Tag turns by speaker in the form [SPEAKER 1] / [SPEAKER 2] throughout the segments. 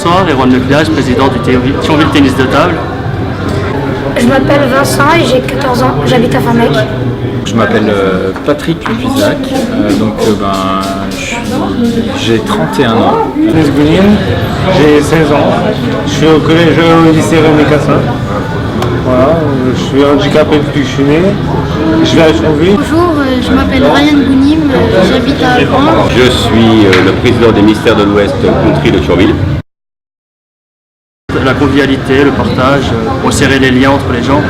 [SPEAKER 1] Bonsoir, Erwan Leclerc, président du Thionville Tennis de Table.
[SPEAKER 2] Je m'appelle Vincent et j'ai 14 ans, j'habite à Famec.
[SPEAKER 3] Je m'appelle Patrick Lepuisac, j'ai 31 ans.
[SPEAKER 4] Denis Gounim, j'ai 16 ans, je suis au collège au lycée René Cassin. Voilà, je suis handicapé depuis que je suis né, je vais à Thionville.
[SPEAKER 5] Bonjour, je m'appelle Ryan Gounim, j'habite à Alban.
[SPEAKER 6] Je suis le président des Mystères de l'Ouest Country de Thionville.
[SPEAKER 1] La convivialité, le partage, resserrer les liens entre les gens.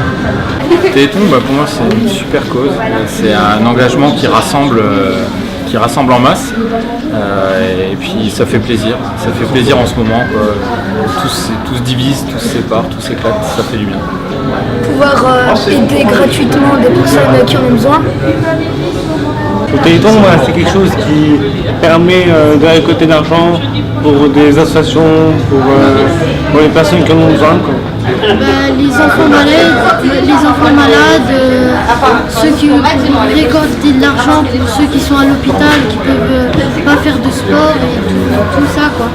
[SPEAKER 3] Téléthon, pour moi c'est une super cause, c'est un engagement qui rassemble en masse et puis ça fait plaisir en ce moment, quoi. Tout se divise, tout se sépare, tout s'éclate, ça fait du bien.
[SPEAKER 2] Pouvoir aider gratuitement des personnes qui en ont besoin.
[SPEAKER 4] Le Téléthon, c'est quelque chose qui permet de récolter de l'argent pour des associations, pour les personnes qui en ont besoin, quoi.
[SPEAKER 5] Les enfants malades, ceux qui récoltent de l'argent pour ceux qui sont à l'hôpital, qui ne peuvent pas faire de sport et tout ça, quoi.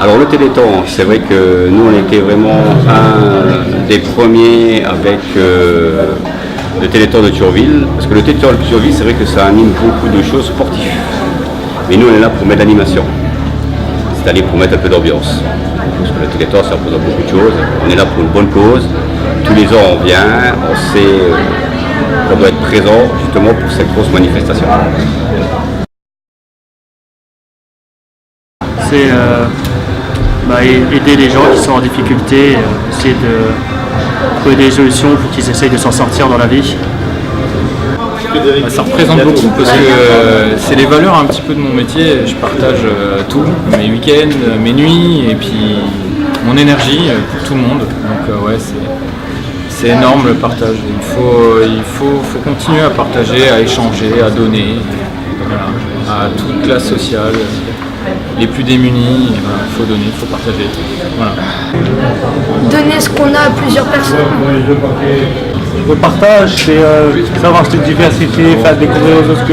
[SPEAKER 6] Alors le Téléthon, c'est vrai que nous on était vraiment un des premiers avec le Téléthon de Thionville, parce que le Téléthon de Thionville, c'est vrai que ça anime beaucoup de choses sportives. Mais nous on est là pour mettre l'animation, c'est-à-dire pour mettre un peu d'ambiance. Parce que le Téléthon ça représente beaucoup de choses, on est là pour une bonne cause, tous les ans on vient, on sait qu'on doit être présent justement pour cette grosse manifestation.
[SPEAKER 1] C'est aider les gens qui sont en difficulté, essayer de trouver des solutions pour qu'ils essayent de s'en sortir dans la vie.
[SPEAKER 3] Ça représente beaucoup parce que c'est les valeurs un petit peu de mon métier. Je partage tout, mes week-ends, mes nuits et puis mon énergie pour tout le monde. Donc c'est énorme le partage. Il faut continuer à partager, à échanger, à donner, voilà, à toute classe sociale. Les plus démunis, il faut donner, il faut partager. Voilà.
[SPEAKER 2] Donner ce qu'on a à plusieurs personnes.
[SPEAKER 4] Le partage, c'est savoir se diversifier, faire découvrir aux autres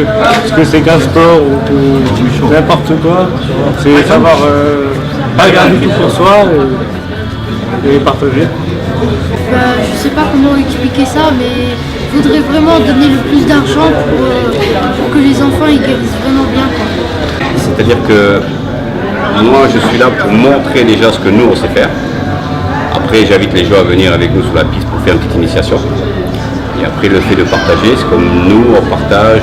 [SPEAKER 4] ce que c'est qu'un sport ou n'importe quoi. C'est savoir pas garder tout pour soi et partager.
[SPEAKER 5] Je sais pas comment expliquer ça, mais il faudrait vraiment donner le plus d'argent pour que les enfants ils guérissent vraiment bien, quoi.
[SPEAKER 6] C'est-à-dire que moi je suis là pour montrer déjà ce que nous on sait faire. Après j'invite les gens à venir avec nous sur la piste pour faire une petite initiation. Et après le fait de partager, c'est comme nous on partage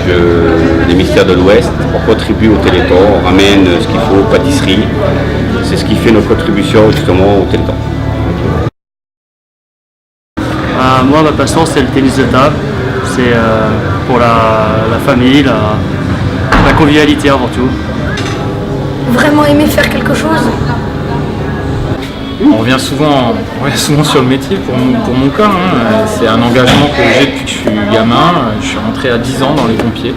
[SPEAKER 6] les Mystères de l'Ouest, on contribue au Téléthon, on ramène ce qu'il faut, pâtisserie. C'est ce qui fait notre contribution justement au Téléthon.
[SPEAKER 1] Moi ma passion c'est le tennis de table, c'est pour la famille, la convivialité avant tout.
[SPEAKER 2] Vraiment aimer faire quelque chose.
[SPEAKER 3] On revient souvent sur le métier pour mon cas. C'est un engagement que j'ai depuis que je suis gamin. Je suis rentré à 10 ans dans les pompiers,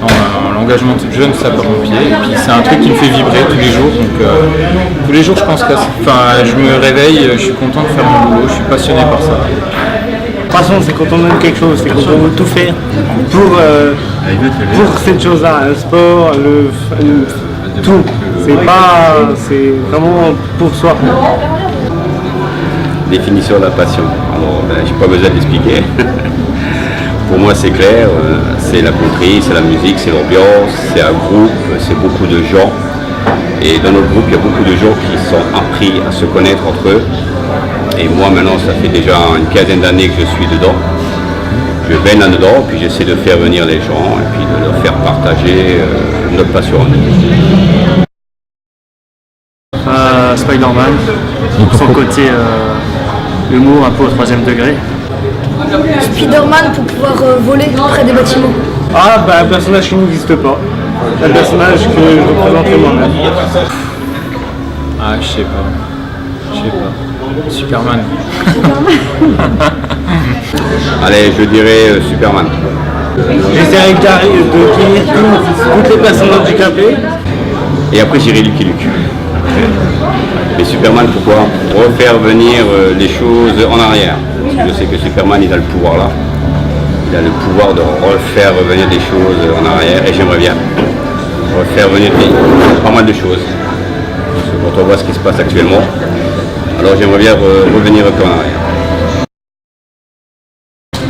[SPEAKER 3] dans l'engagement de jeune sapeur-pompier. Et puis c'est un truc qui me fait vibrer tous les jours. Donc tous les jours je pense je me réveille, je suis content de faire mon boulot, je suis passionné par ça.
[SPEAKER 4] De toute façon, c'est quand on aime quelque chose, c'est quand on veut tout faire pour cette chose-là, un sport, tout. C'est vraiment pour soi.
[SPEAKER 6] Définition de la passion. Alors, j'ai pas besoin de l'expliquer. Pour moi, c'est clair. C'est la country, c'est la musique, c'est l'ambiance, c'est un groupe, c'est beaucoup de gens. Et dans notre groupe, il y a beaucoup de gens qui sont appris à se connaître entre eux. Et moi, maintenant, ça fait déjà une quinzaine d'années que je suis dedans. Je baigne là-dedans, puis j'essaie de faire venir les gens et puis de leur faire partager notre passion.
[SPEAKER 1] Spider-Man, son côté humour un peu au 3e degré.
[SPEAKER 2] Spider-Man pour pouvoir voler près des bâtiments.
[SPEAKER 4] Un personnage qui n'existe pas. Un personnage que je représenterai moi-même.
[SPEAKER 3] Je sais pas. Superman.
[SPEAKER 6] Allez, je dirais Superman.
[SPEAKER 4] J'essaierai de guérir toutes les personnes handicapées.
[SPEAKER 6] Et après j'irai Lucky Luke. Mais Superman, pourquoi? Refaire venir les choses en arrière. Je sais que Superman, il a le pouvoir là. Il a le pouvoir de refaire revenir des choses en arrière. Et j'aimerais bien refaire venir pas mal de choses. quand on voit ce qui se passe actuellement. Alors j'aimerais bien revenir un peu en arrière.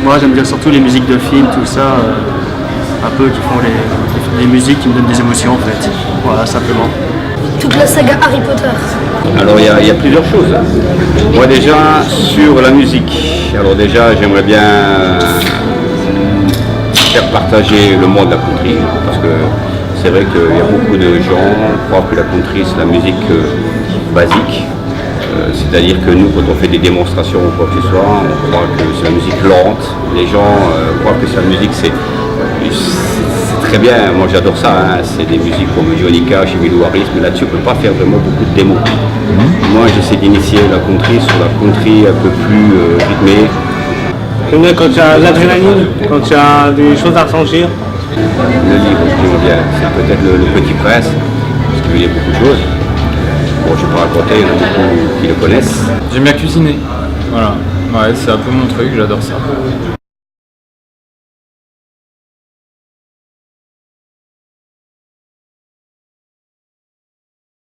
[SPEAKER 1] Moi j'aime bien surtout les musiques de films, tout ça, un peu qui font les musiques qui me donnent des émotions en fait. Voilà, simplement.
[SPEAKER 2] Toute la saga Harry Potter.
[SPEAKER 6] Alors il y a plusieurs choses. Moi déjà sur la musique, alors déjà j'aimerais bien faire partager le monde de la country, parce que c'est vrai qu'il y a beaucoup de gens qui croient que la country c'est la musique basique. C'est-à-dire que nous, quand on fait des démonstrations ou quoi que ce soit, on croit que c'est la musique lente. Les gens croient que c'est la musique, c'est très bien. Moi, j'adore ça. Hein. C'est des musiques comme Johnny Cash, Emmylou Harris, mais là-dessus, on ne peut pas faire vraiment beaucoup de démos. Moi, j'essaie d'initier la country sur la country un peu plus rythmée.
[SPEAKER 4] J'aime bien quand tu as l'adrénaline, quand tu as des choses à ressentir.
[SPEAKER 6] Le livre, j'aime bien. C'est peut-être le Petit Prince, parce qu'il y a beaucoup de choses. Bon, je ne vais pas raconter, il y en a beaucoup qui le connaissent.
[SPEAKER 3] J'aime bien cuisiner. Voilà. Ouais, c'est un peu mon truc, j'adore ça.